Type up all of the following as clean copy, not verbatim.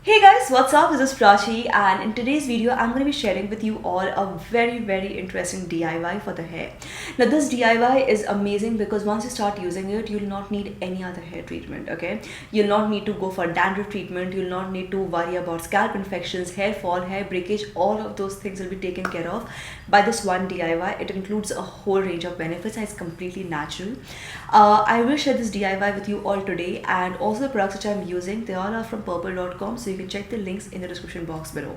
Hey guys, what's up? This is Prachi, and in today's video I'm going to be sharing with you all a very interesting DIY for the hair. Now this DIY is amazing because once you start using it, you'll not need any other hair treatment, okay? You'll not need to go for dandruff treatment, you'll not need to worry about scalp infections, hair fall, hair breakage. All of those things will be taken care of by this one DIY. It includes a whole range of benefits and it's completely natural. I will share this DIY with you all today, and also the products which I'm using, they all are from purple.com, so you can check the links in the description box below.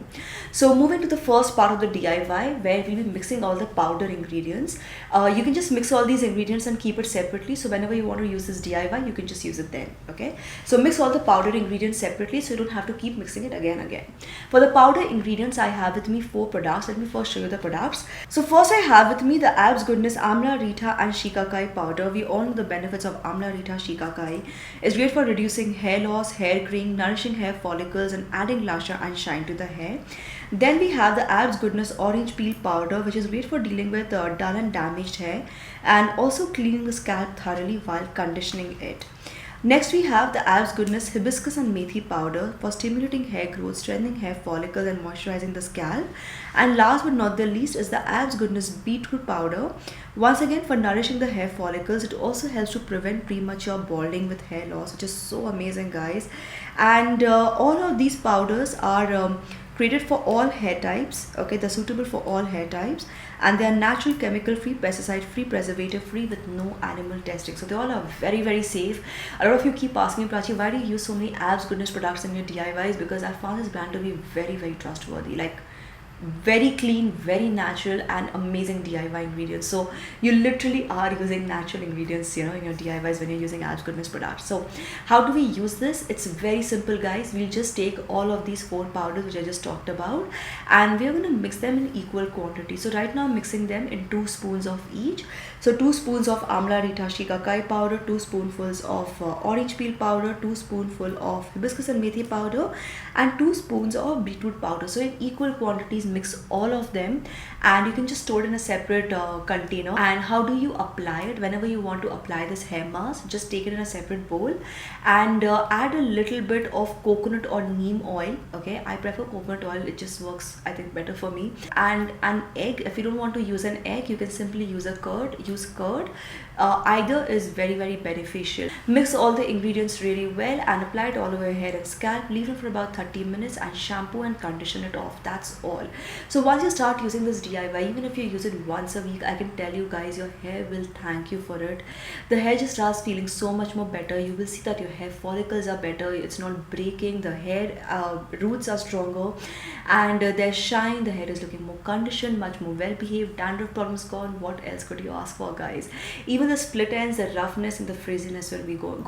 So moving to the first part of the DIY, where we'll be mixing all the powder ingredients. You can just mix all these ingredients and keep it separately, so whenever you want to use this DIY, you can just use it then, okay? So mix all the powder ingredients separately so you don't have to keep mixing it again. For the powder ingredients, I have with me 4 products. Let me first show you the products. So first I have with me the Abs Goodness Amla, Rita and Shikakai powder. We all know the benefits of Amla, Rita, Shikakai. It's great for reducing hair loss, hair graying, nourishing hair follicles and adding lustre and shine to the hair. Then we have the Abs Goodness Orange Peel powder, which is great for dealing with dull and damaged hair and also cleaning the scalp thoroughly while conditioning it. Next we have the Abs Goodness Hibiscus and Methi powder for stimulating hair growth, strengthening hair follicles and moisturizing the scalp. And last but not the least is the Abs Goodness Beetroot powder. Once again, for nourishing the hair follicles, it also helps to prevent premature balding with hair loss, which is so amazing, guys. And all of these powders are created for all hair types, okay? They're suitable for all hair types, and they are natural, chemical free, pesticide free, preservative free, with no animal testing. So they all are very safe. A lot of you keep asking me, Prachi, why do you use so many Abs Goodness products in your DIYs? Because I found this brand to be very trustworthy, like very clean, very natural and amazing DIY ingredients. So you literally are using natural ingredients, in your DIYs when you're using Abs Goodness products. So how do we use this? It's very simple, guys. We'll just take all of these 4 powders which I just talked about, and we're going to mix them in equal quantity. So right now I'm mixing them in 2 spoons of each. So 2 spoons of Amla, Rita, Shikakai powder, 2 spoonfuls of orange peel powder, 2 spoonful of hibiscus and methi powder, and 2 spoons of beetroot powder. So in equal quantities, mix all of them, and you can just store it in a separate container. And how do you apply it? Whenever you want to apply this hair mask, just take it in a separate bowl and add a little bit of coconut or neem oil, okay? I prefer coconut oil, it just works, I think, better for me. And an egg. If you don't want to use an egg, you can simply use curd. Either is very beneficial. Mix all the ingredients really well and apply it all over your hair and scalp. Leave it for about 30 minutes and shampoo and condition it off. That's all. So once you start using this DIY, even if you use it once a week, I can tell you guys, your hair will thank you for it. The hair just starts feeling so much more better. You will see that your hair follicles are better, it's not breaking, the hair roots are stronger, and there's shine, the hair is looking more conditioned, much more well behaved, dandruff problems gone. What else could you ask for, guys? Even the split ends, the roughness and the frizziness will be gone,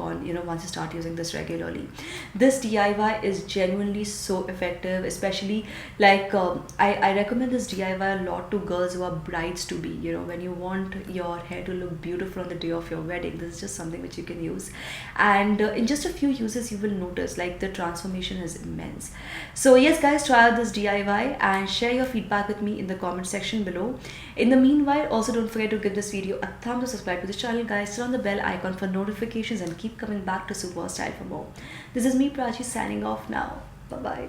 once you start using this regularly. This DIY is genuinely so effective, especially like I recommend this DIY a lot to girls who are brides to be. When you want your hair to look beautiful on the day of your wedding, this is just something which you can use, and in just a few uses you will notice like the transformation is immense. So yes, guys, try out this DIY and share your feedback with me in the comment section below. In the meanwhile, also don't forget to give this video a thumbs up, subscribe to the channel, guys, turn on the bell icon for notifications, and keep coming back to Superwowstyle for more. This is me, Prachi, signing off now. Bye bye.